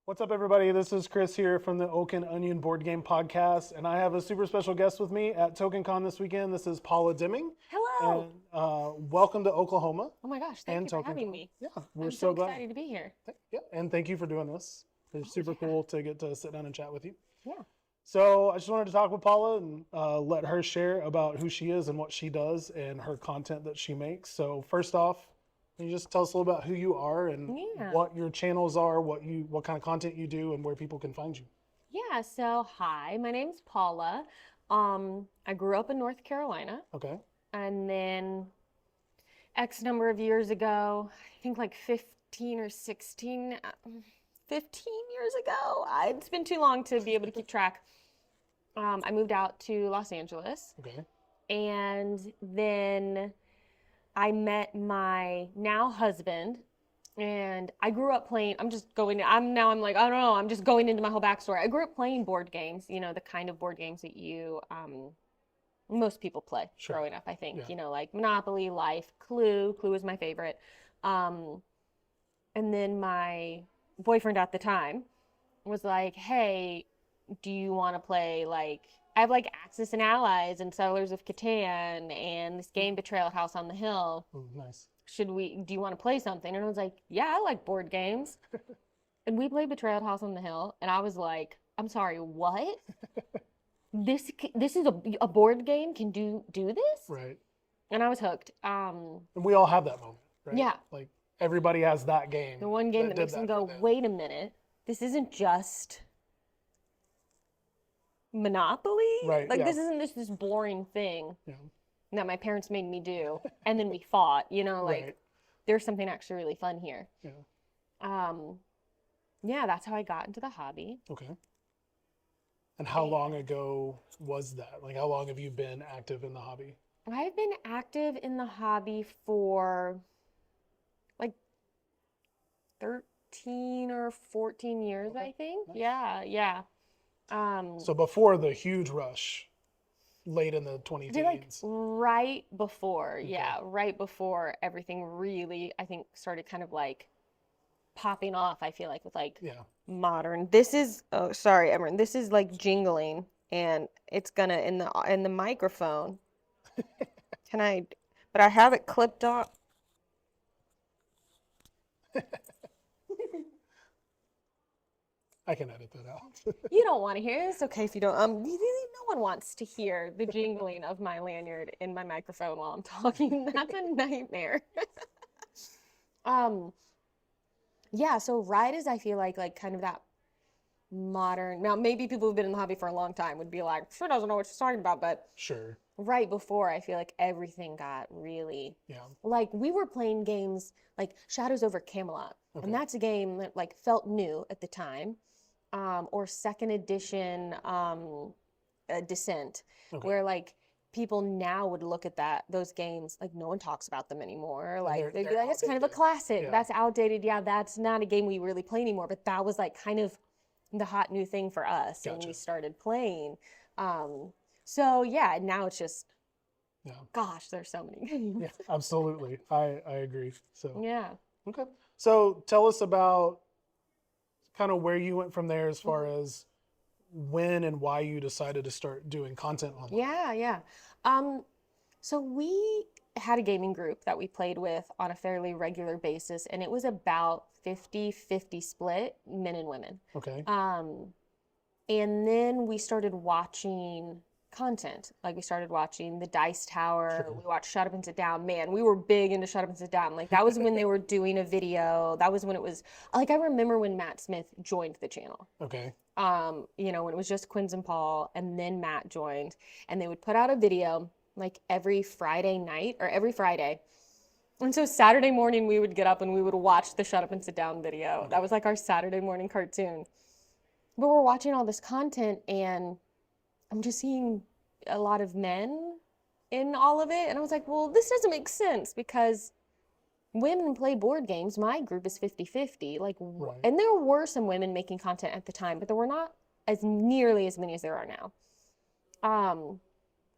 What's up, everybody? This is Chris here from the Oak and Onion Board Game Podcast, and I have a super special guest with me at TokenCon this weekend. This is Paula Deming, Hello. and welcome to Oklahoma Oh my gosh, thank and you for having TokenCon. me. Yeah, we're I'm so so glad. excited to be here. Yeah, and thank you for doing this. It's super yeah. cool to get to sit down and chat with you. Yeah. So I just wanted to talk with Paula and let her share about who she is and what she does and her content that she makes. So first off, can you just tell us a little about who you are and Yeah. what your channels are, what kind of content you do, and where people can find you? Yeah, so hi, my name's Paula. I grew up in North Carolina, Okay. and then X number of years ago, I think like 15 or 16, 15 years ago. It's been too long to be able to keep track. I moved out to Los Angeles, Okay. and then I met my now husband, and I grew up playing. I don't know. I'm just going into my whole backstory. I grew up playing board games, the kind of board games that most people play Sure. growing up, I think, Yeah. like Monopoly, Life, Clue. Clue was my favorite. Um, and then my boyfriend at the time was like, hey, do you want to play I have like Axis and Allies and Settlers of Catan and this game Betrayal House on the Hill. Oh, nice. Do you want to play something? And I was like, yeah, I like board games. And we played Betrayal House on the Hill. And I was like, I'm sorry, what? This is a board game can do this? Right. And I was hooked. And we all have that moment, right? Yeah, Like everybody has that game the one game that that did makes them that for go, them. wait a minute, this isn't just Monopoly? Right. Like Yeah. this isn't just this boring thing Yeah. that my parents made me do and then we fought, Right. there's something actually really fun here. Yeah. Um, yeah, that's how I got into the hobby. Okay. And how long ago was that? Like, how long have you been active in the hobby? I've been active in the hobby for like 13 or 14 years, Okay. I think. Nice. Yeah, yeah. So before the huge rush, late in the 20 I did like teens. right before, Okay. yeah, right before everything really, I think, started kind of like popping off, I feel like, with like Yeah. modern. This is, oh, sorry, Emran. This is like jingling and it's gonna in the microphone. Can I, but I have it clipped on. I can edit that out. You don't want to hear it. It's okay if you don't. No one wants to hear the jingling of my lanyard in my microphone while I'm talking. That's a nightmare. Um, yeah, so right as I feel like kind of that modern, now maybe people who've been in the hobby for a long time would be like, sure doesn't know what she's talking about, but Sure. right before I feel like everything got really, Yeah. like we were playing games like Shadows over Camelot, Okay. and that's a game that like felt new at the time, or second edition Descent, Okay. where like people now would look at those games like no one talks about them anymore. And Like they'd be they're like, it's kind of a outdated. classic. Yeah. That's outdated. Yeah, that's not a game we really play anymore. But that was like kind of the hot new thing for us, and Gotcha. we started playing. So yeah, now it's just, Yeah. gosh, there's so many games. Yeah. Absolutely. I agree. So. Yeah. Okay. So tell us about kind of where you went from there as far Mm-hmm. as when and why you decided to start doing content online. Yeah, yeah. So we had a gaming group that we played with on a fairly regular basis, and it was about 50-50 split, men and women. Okay. And then we started watching content. Like we started watching The Dice Tower. Sure. We watched Shut Up and Sit Down. Man, we were big into Shut Up and Sit Down. Like that was when they were doing a video. That was when it was like I remember when Matt Smith joined the channel. Okay. When it was just Quinns and Paul, and then Matt joined, and they would put out a video like every Friday night or every Friday. And so Saturday morning we would get up and we would watch the Shut Up and Sit Down video. That was like our Saturday morning cartoon. But we're watching all this content and I'm just seeing a lot of men in all of it. And I was like, well, this doesn't make sense because women play board games. My group is 50-50. Right. And there were some women making content at the time, but there were not as nearly as many as there are now.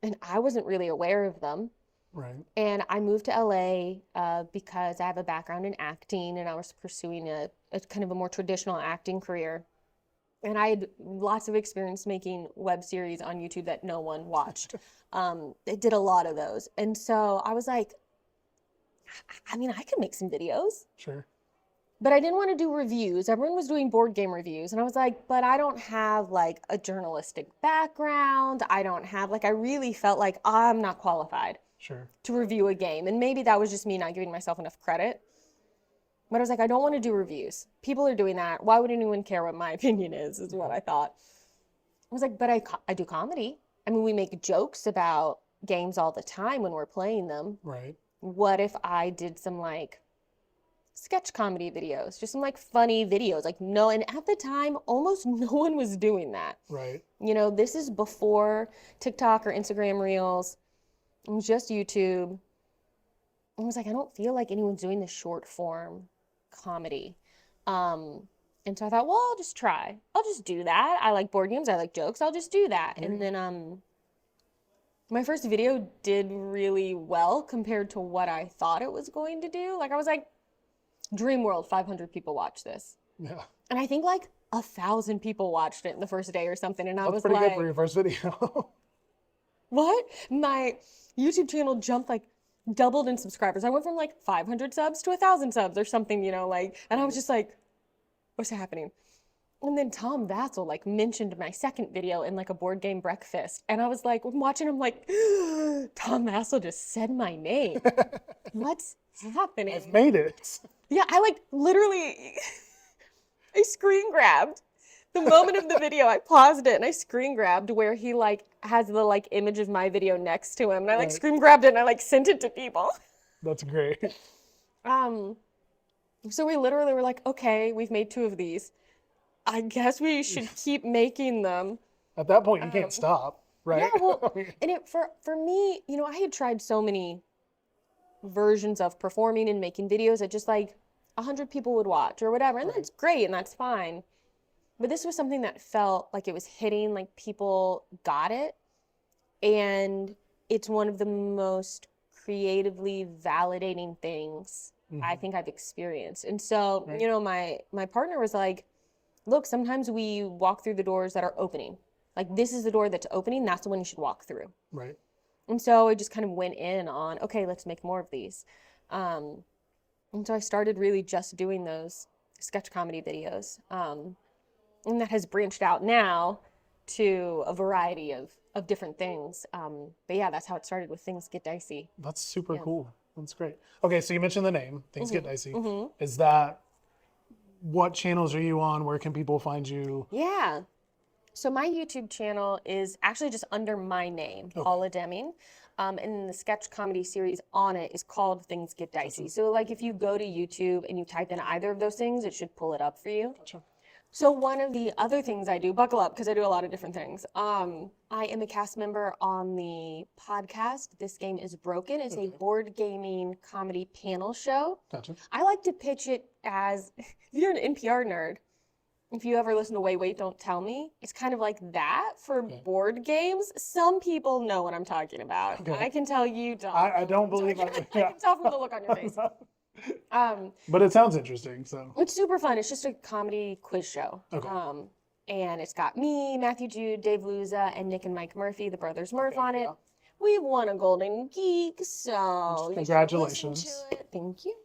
And I wasn't really aware of them. Right. And I moved to LA because I have a background in acting and I was pursuing a a kind of a more traditional acting career. And I had lots of experience making web series on YouTube that no one watched. I did a lot of those. And so I was like, I mean, I could make some videos. Sure. But I didn't want to do reviews. Everyone was doing board game reviews. And I was like, but I don't have like a journalistic background. I don't have, like, I really felt like I'm not qualified Sure. to review a game. And maybe that was just me not giving myself enough credit. But I was like, I don't want to do reviews. People are doing that. Why would anyone care what my opinion is what I thought. I was like, but I do comedy. I mean, we make jokes about games all the time when we're playing them. Right. What if I did some like sketch comedy videos, just some like funny videos, like no, and at the time, almost no one was doing that. Right. You know, this is before TikTok or Instagram Reels. It was just YouTube. I was like, I don't feel like anyone's doing the short form comedy. And so I thought, well, I'll just try. I'll just do that. I like board games. I like jokes. I'll just do that. And then my first video did really well compared to what I thought it was going to do. Like I was like, Dream World, 500 people watched this. Yeah. And I think like 1,000 people watched it in the first day or something. And I was pretty like, good for your first video. what? My YouTube channel jumped like doubled in subscribers. I went from like 500 subs to 1,000 subs or something, you know, like, and I was just like, what's happening? And then Tom Vassell like mentioned my second video in like a board game breakfast. And I was like, I'm watching him like, Tom Vassell just said my name. What's happening? I've made it. Yeah, I like literally, I screen grabbed the moment of the video. I paused it and I screen grabbed where he like has the like image of my video next to him. And I like screen grabbed it and I like sent it to people. That's great. So we literally were like, okay, we've made 2 of these. I guess we should keep making them. At that point, you can't stop, right? Yeah, well, and it for me, you know, I had tried so many versions of performing and making videos that just like 100 people would watch or whatever, and that's great and that's fine. But this was something that felt like it was hitting, like people got it, and it's one of the most creatively validating things I think I've experienced. And so, you know, my partner was like, look, sometimes we walk through the doors that are opening. Like, this is the door that's opening. That's the one you should walk through. Right. And so I just kind of went in on, okay, let's make more of these. And so I started really just doing those sketch comedy videos. And that has branched out now to a variety of different things. But yeah, that's how it started with Things Get Dicey. That's super cool. That's great. Okay, so you mentioned the name, Things Get Dicey. Is that, what channels are you on? Where can people find you? Yeah. So my YouTube channel is actually just under my name, Paula Deming. And the sketch comedy series on it is called Things Get Dicey. So like if you go to YouTube and you type in either of those things, it should pull it up for you. Gotcha. So one of the other things I do, buckle up because I do a lot of different things. I am a cast member on the podcast This Game Is Broken. It's a board gaming comedy panel show. Gotcha. I like to pitch it as, if you're an NPR nerd, if you ever listen to Wait, Don't Tell Me, it's kind of like that for board games. Some people know what I'm talking about. Okay. I can tell you don't. I don't believe I can tell from the look on your face. But it sounds interesting, so. It's super fun. It's just a comedy quiz show. Okay. And it's got me, Matthew Jude, Dave Luza, and Nick and Mike Murphy, the brothers Murph on it. Yeah. We've won a Golden Geek, so congratulations. You should listen to it. Thank you.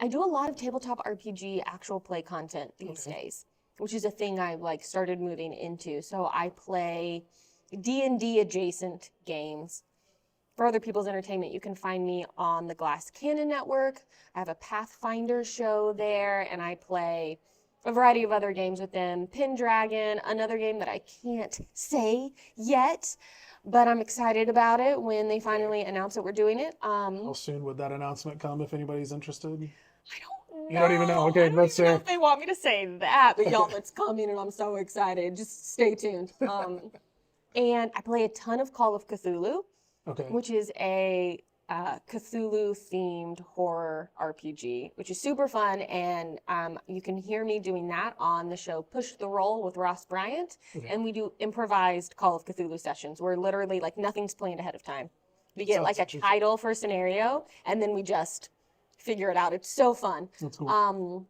I do a lot of tabletop RPG actual play content these days, which is a thing I like started moving into. So I play D&D adjacent games. For other people's entertainment, you can find me on the Glass Cannon Network. I have a Pathfinder show there, and I play a variety of other games with them. Pendragon, another game that I can't say yet, but I'm excited about it when they finally announce that we're doing it. How soon would that announcement come if anybody's interested? I don't know. You don't even know? Okay, I don't let's even know if they want me to say that, but y'all, it's coming, and I'm so excited. Just stay tuned. And I play a ton of Call of Cthulhu. Okay. Which is a Cthulhu-themed horror RPG, which is super fun, and you can hear me doing that on the show Push the Roll with Ross Bryant, and we do improvised Call of Cthulhu sessions where literally like nothing's planned ahead of time. We get like a title for a scenario, and then we just figure it out. It's so fun. That's cool.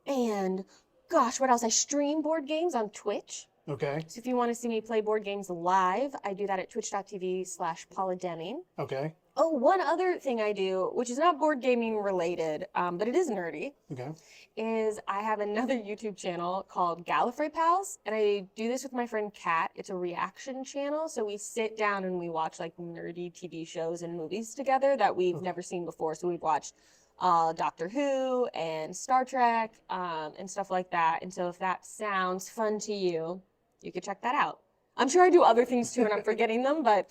And gosh, what else? I stream board games on Twitch. Okay. So if you want to see me play board games live, I do that at twitch.tv/Paula Deming. Okay. Oh, one other thing I do, which is not board gaming related, but it is nerdy, Okay. is I have another YouTube channel called Gallifrey Pals, and I do this with my friend Kat. It's a reaction channel, so we sit down and we watch like nerdy TV shows and movies together that we've never seen before. So we've watched Doctor Who and Star Trek and stuff like that. And so if that sounds fun to you, you could check that out. I'm sure I do other things too, and I'm forgetting them, but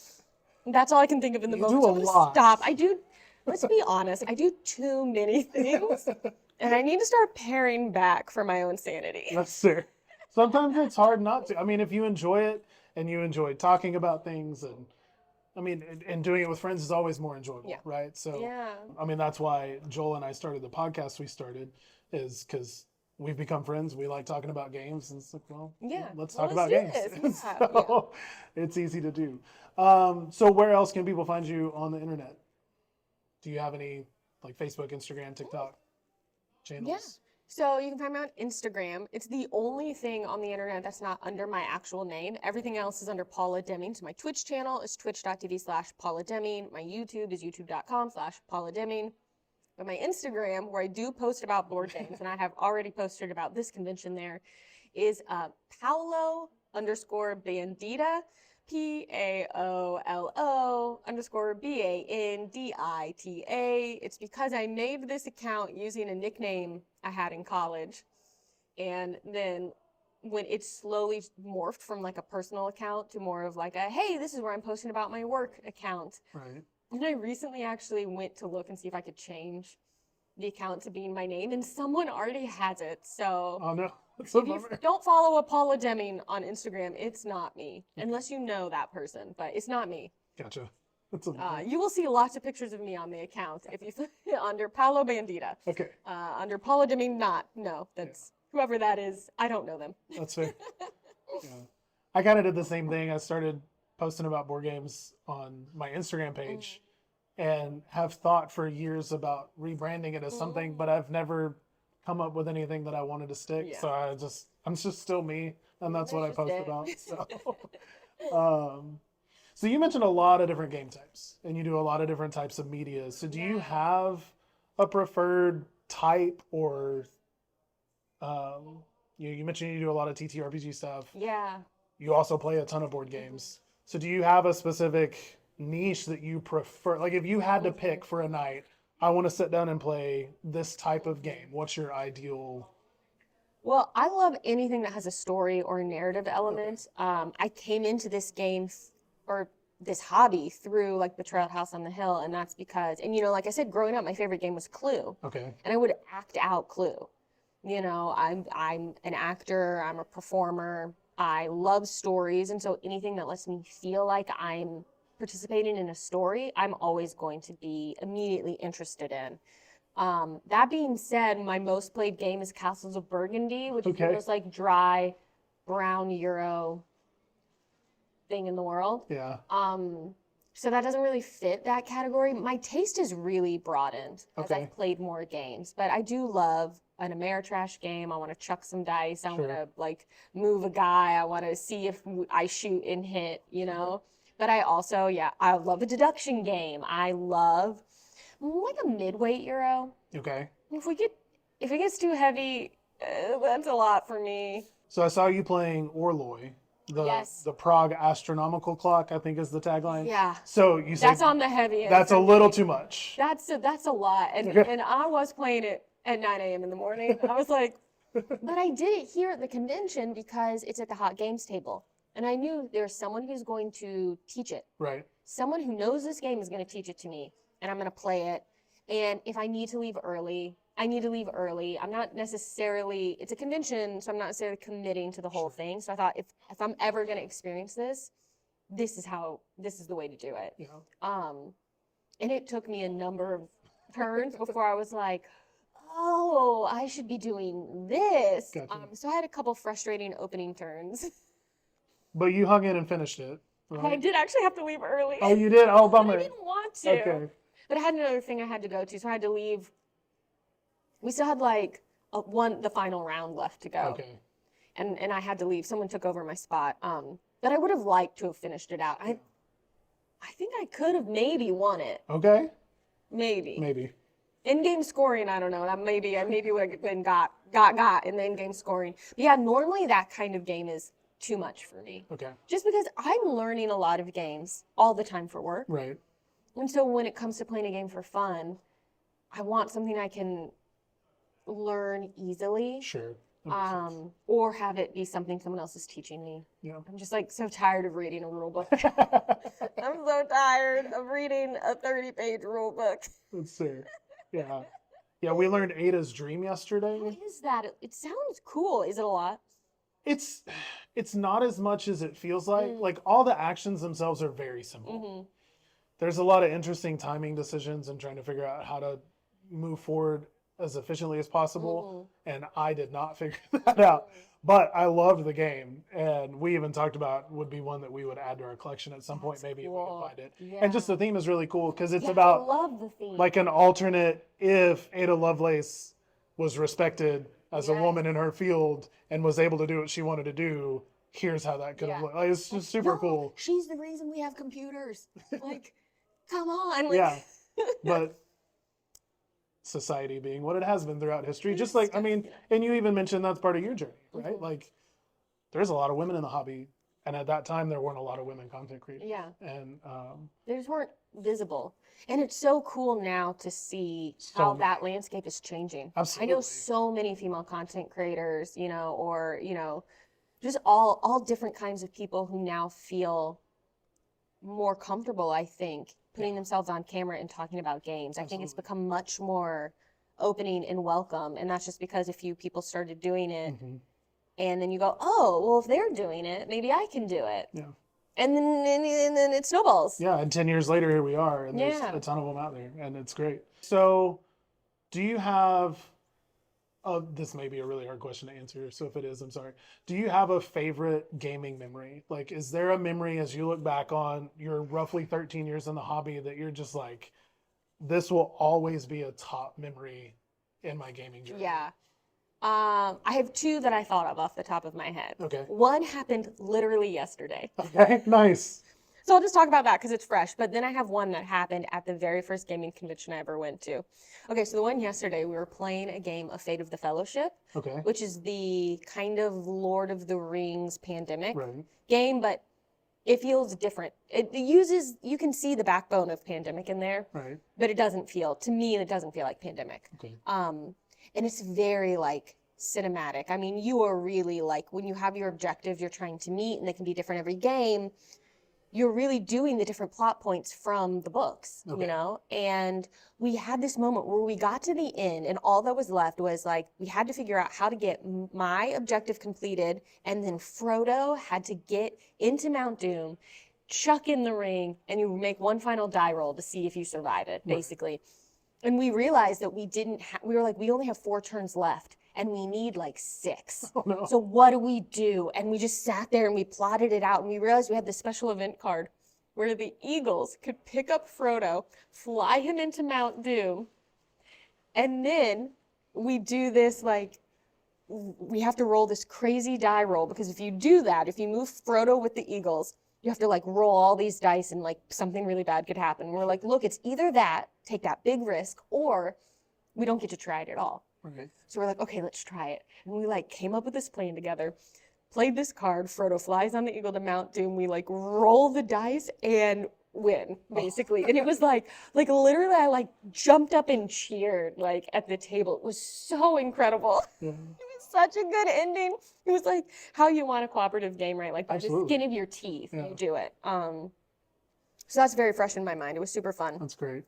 that's all I can think of in the You moment. do So a I'm gonna lot. stop. I do. Let's be honest. I do too many things, and I need to start paring back for my own sanity. That's fair. Sometimes it's hard not to. I mean, if you enjoy it and you enjoy talking about things, and I mean, and doing it with friends is always more enjoyable, Yeah. right? So, Yeah. I mean, that's why Joel and I started the podcast we started, is because we've become friends. We like talking about games, and it's like, well, Yeah. let's Well, talk about let's games. do this. Yeah. So it's easy to do. So where else can people find you on the internet? Do you have any like Facebook, Instagram, TikTok channels? Yeah. So you can find me on Instagram. It's the only thing on the internet that's not under my actual name. Everything else is under Paula Deming. So my Twitch channel is twitch.tv/Paula Deming. My YouTube is youtube.com/Paula Deming. But my Instagram, where I do post about board games, and I have already posted about this convention there, is Paolo_Bandita, PAOLO_BANDITA. It's because I made this account using a nickname I had in college. And then when it slowly morphed from like a personal account to more of like a, hey, this is where I'm posting about my work account. Right. And I recently actually went to look and see if I could change the account to being my name, and someone already has it. So Oh no. That's a if you bummer. don't follow a Paula Deming on Instagram, it's not me, unless you know that person, but it's not me. Gotcha. That's a bummer. You will see lots of pictures of me on the account if you under Paolo Bandita. Okay. Under Paula Deming, that's whoever that is. I don't know them. That's fair. Yeah. I kind of did the same thing. I started posting about board games on my Instagram page and have thought for years about rebranding it as something, but I've never come up with anything that I wanted to stick. Yeah. So I'm just still me, and that's what I That's post just it. about. So you mentioned a lot of different game types, and you do a lot of different types of media. So do you have a preferred type, or you mentioned you do a lot of TTRPG stuff. Yeah. You also play a ton of board games. So do you have a specific niche that you prefer? Like if you had to pick for a night, I want to sit down and play this type of game. What's your ideal? Well, I love anything that has a story or a narrative element. I came into this game or this hobby through like the Trail House on the Hill, and that's because, and like I said, growing up, my favorite game was Clue. Okay. And I would act out Clue. I'm an actor, I'm a performer. I love stories, and so anything that lets me feel like I'm participating in a story, I'm always going to be immediately interested in. That being said, my most played game is Castles of Burgundy, which is the most like dry, brown Euro thing in the world. Yeah. So that doesn't really fit that category. My taste is really broadened as Okay. I've played more games, but I do love an Ameritrash game. I want to chuck some dice. I want to like move a guy. I want to see if I shoot and hit, But I also, I love a deduction game. I love like a midweight Euro. Okay. If it gets too heavy, that's a lot for me. So I saw you playing Orloy, Yes. the Prague astronomical clock, I think is the tagline. Yeah. So you said That's on the heavy end. that's a little too much. That's a lot. And I was playing it at 9 a.m. in the morning. I was like, but I did it here at the convention because it's at the Hot Games table. And I knew there's someone who's going to teach it. Right. Someone who knows this game is going to teach it to me. And I'm going to play it. And if I need to leave early, I need to leave early. I'm not necessarily, it's a convention, so I'm not necessarily committing to the whole thing. So I thought if I'm ever going to experience this, this is the way to do it. Yeah. And it took me a number of turns before I was like, oh, I should be doing this. Gotcha. So I had a couple frustrating opening turns. But you hung in and finished it. Right? I did actually have to leave early. Oh, you did? Oh, But I bummer. didn't want to. Okay. But I had another thing I had to go to, so I had to leave. We still had like the final round left to go. Okay. And I had to leave. Someone took over my spot. But I would have liked to have finished it out. I think I could have maybe won it. Okay. Maybe. Maybe. In-game scoring, I don't know. That maybe would have been got in the in-game scoring. But yeah, normally that kind of game is too much for me. Okay. Just because I'm learning a lot of games all the time for work. Right. And so when it comes to playing a game for fun, I want something I can learn easily. Sure. Or have it be something someone else is teaching me. Yeah. I'm just like so tired of reading a rule book. I'm so tired of reading a 30-page rule book. That's fair. Yeah. Yeah, we learned Ada's Dream yesterday. What is that? It sounds cool. Is it a lot? It's not as much as it feels like. Like all the actions themselves are very simple. Mm-hmm. There's a lot of interesting timing decisions and trying to figure out how to move forward as efficiently as possible. And I did not figure that out. But I loved the game. And we even talked about would be one that we would add to our collection at some point, maybe cool. if we could find it. Yeah. And just the theme is really cool because it's I about love the theme. like an alternate if Ada Lovelace was respected as a woman in her field and was able to do what she wanted to do, here's how that could have looked. Like, it's just super cool. She's the reason we have computers. Like, come on. Like, Yeah. But society being what it has been throughout history, just like, I mean, and you even mentioned that's part of your journey, right? Like, there's a lot of women in the hobby. And at that time, there weren't a lot of women content creators. Yeah. And they just weren't visible. And it's so cool now to see how that landscape is changing. Absolutely. I know so many female content creators, or, just all different kinds of people who now feel more comfortable, I think, putting themselves on camera and talking about games. I think it's become much more opening and welcome. And that's just because a few people started doing it. And then you go, oh, well, if they're doing it, maybe I can do it. Yeah. And then it snowballs. Yeah, and 10 years later, here we are, and there's a ton of them out there, and it's great. So, do you have, this may be a really hard question to answer, so if it is, I'm sorry. Do you have a favorite gaming memory? Like, is there a memory as you look back on your roughly 13 years in the hobby that you're just like, this will always be a top memory in my gaming journey? Yeah. I have two that I thought of off the top of my head. Okay. One happened literally yesterday. Okay, nice. So I'll just talk about that because it's fresh. But then I have one that happened at the very first gaming convention I ever went to. Okay, so the one yesterday, we were playing a game of Fate of the Fellowship, which is the kind of Lord of the Rings pandemic game, but it feels different. It uses, you can see the backbone of pandemic in there, but it doesn't feel, to me, it doesn't feel like pandemic. And it's very like cinematic. I mean, you are really like, when you have your objective you're trying to meet, and they can be different every game, you're really doing the different plot points from the books, And we had this moment where we got to the end, and all that was left was like, we had to figure out how to get my objective completed, and then Frodo had to get into Mount Doom, chuck in the ring, and you make one final die roll to see if you survive it, basically. And we realized that we were like, we only have 4 turns left and we need like 6. Oh, no. So what do we do? And we just sat there and we plotted it out, and we realized we had this special event card where the Eagles could pick up Frodo, fly him into Mount Doom, and then we do this like, we have to roll this crazy die roll, because if you do that, if you move Frodo with the Eagles, you have to like roll all these dice and like something really bad could happen. And we're like, look, it's either that, take that big risk, or we don't get to try it at all. So we're like, okay, let's try it. And we like came up with this plan together, played this card, Frodo flies on the Eagle to Mount Doom, we like roll the dice and win, basically. And it was like literally I like jumped up and cheered like at the table. It was so incredible. It was such a good ending. It was like how you want a cooperative game, right? Like by the skin of your teeth, you do it. So that's very fresh in my mind. It was super fun. That's great.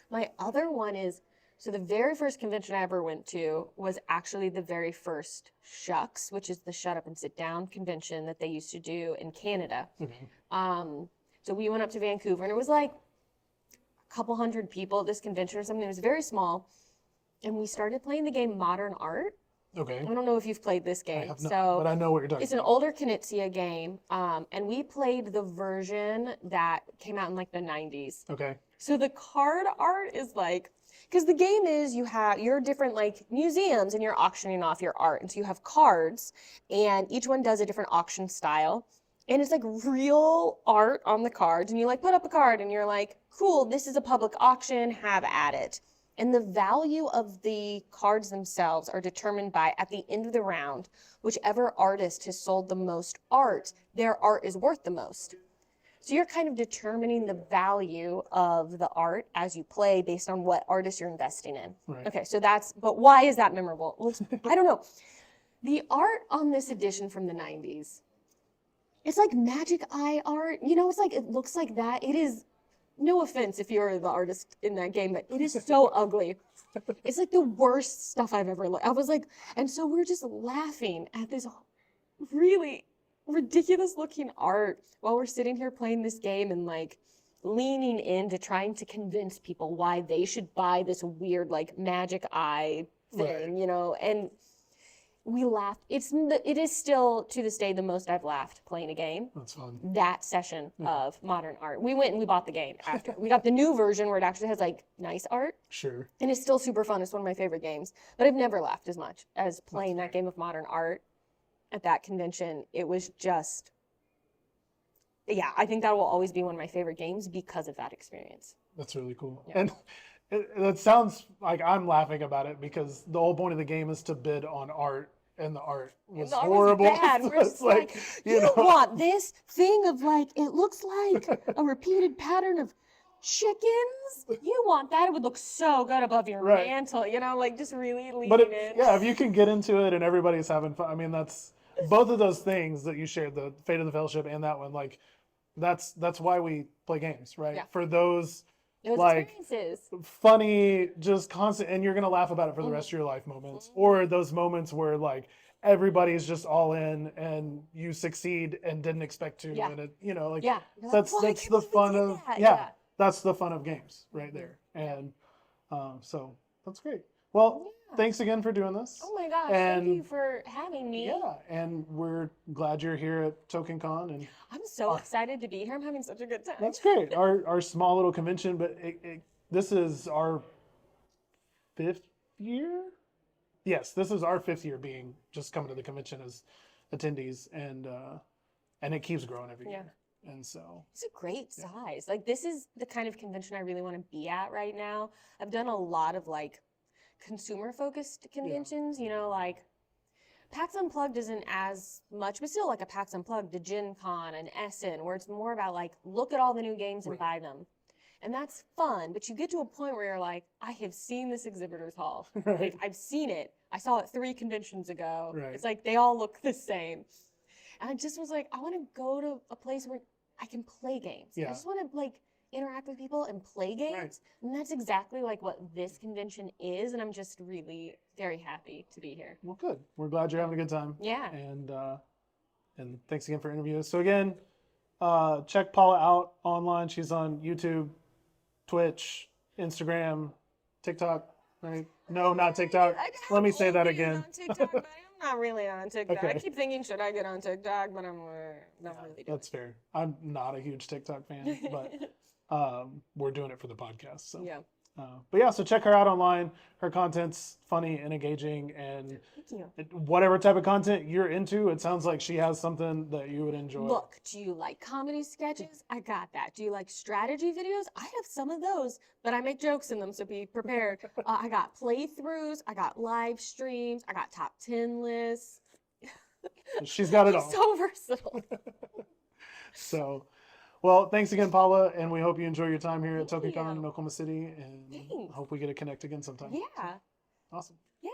My other one is, so the very first convention I ever went to was actually the very first Shucks, which is the Shut Up and Sit Down convention that they used to do in Canada. So we went up to Vancouver, and it was like a couple hundred people at this convention or something. It was very small. And we started playing the game Modern Art. I don't know if you've played this game. I have not, but I know what you're talking about. It's an older Knizia game, and we played the version that came out in like the 90s. So the card art is like, Because the game is you have your different like museums and you're auctioning off your art. And so you have cards and each one does a different auction style. And it's like real art on the cards. And you like put up a card and you're like, cool, this is a public auction, have at it. And the value of the cards themselves are determined by, at the end of the round, whichever artist has sold the most art, their art is worth the most. So you're kind of determining the value of the art as you play based on what artist you're investing in. Right. Okay, so but why is that memorable? Well, I don't know. The art on this edition from the 90s, it's like magic eye art. You know, it's like, it looks like that. It is, no offense if you're the artist in that game, but it is so ugly. It's like the worst stuff I've ever looked. I was like, and so we're just laughing at this really ridiculous looking art while we're sitting here playing this game and like leaning into trying to convince people why they should buy this weird like magic eye thing, you know, and we laughed. It is still to this day the most I've laughed playing a game. That's fun. That session of modern art. We went and we bought the game after. We got the new version where it actually has like nice art. Sure. And it's still super fun. It's one of my favorite games. But I've never laughed as much as playing that game of modern art at that convention. It was just, yeah, I think that will always be one of my favorite games because of that experience. That's really cool. Yeah. And it sounds like I'm laughing about it because the whole point of the game is to bid on art, and the art was horrible. Bad. We're just like, you know, want this thing of like, it looks like a repeated pattern of chickens? You want that? It would look so good above your mantle, you know, like just really leaning in. Yeah, if you can get into it and everybody's having fun, I mean, that's both of those things that you shared, the Fate of the Fellowship and that one, like that's why we play games, right? Yeah. For those like experiences. Funny, just constant, and you're gonna laugh about it for the rest of your life moments, or those moments where like everybody's just all in and you succeed and didn't expect to, and it, you know, like that's the fun of that's the fun of games right there, and so that's great. Well, thanks again for doing this. Oh my gosh, thank you for having me. Yeah, and we're glad you're here at TokenCon, and I'm so excited to be here. I'm having such a good time. That's great. Our small little convention, but this is our 5th year? Yes, this is our 5th year being just coming to the convention as attendees, and it keeps growing every year. And so it's a great size. Like this is the kind of convention I really want to be at right now. I've done a lot of like consumer focused conventions, you know, like PAX Unplugged isn't as much, but still like a PAX Unplugged, a Gen Con, an Essen, where it's more about like, look at all the new games and buy them. And that's fun, but you get to a point where you're like, I have seen this exhibitor's hall. Like, I've seen it. I saw it 3 conventions ago. It's like, they all look the same. And I just was like, I want to go to a place where I can play games. I just want to like interact with people and play games. And that's exactly like what this convention is. And I'm just really very happy to be here. Well, good. We're glad you're having a good time. Yeah. And thanks again for interviewing us. So again, check Paula out online. She's on YouTube, Twitch, Instagram, TikTok, right? No, not TikTok. Let me say that again. On TikTok, but I'm not really on TikTok. I keep thinking, should I get on TikTok? But I'm not really doing That's fair. I'm not a huge TikTok fan, but we're doing it for the podcast. So. Yeah. But yeah, so check her out online. Her content's funny and engaging, and whatever type of content you're into, it sounds like she has something that you would enjoy. Look, do you like comedy sketches? I got that. Do you like strategy videos? I have some of those, but I make jokes in them, so be prepared. I got playthroughs. I got live streams. I got top 10 lists. She's got it all. So versatile. So... Well, thanks again, Paula, and we hope you enjoy your time here at TokenCon in Oklahoma City, and hope we get to connect again sometime. Yeah. Awesome. Yeah.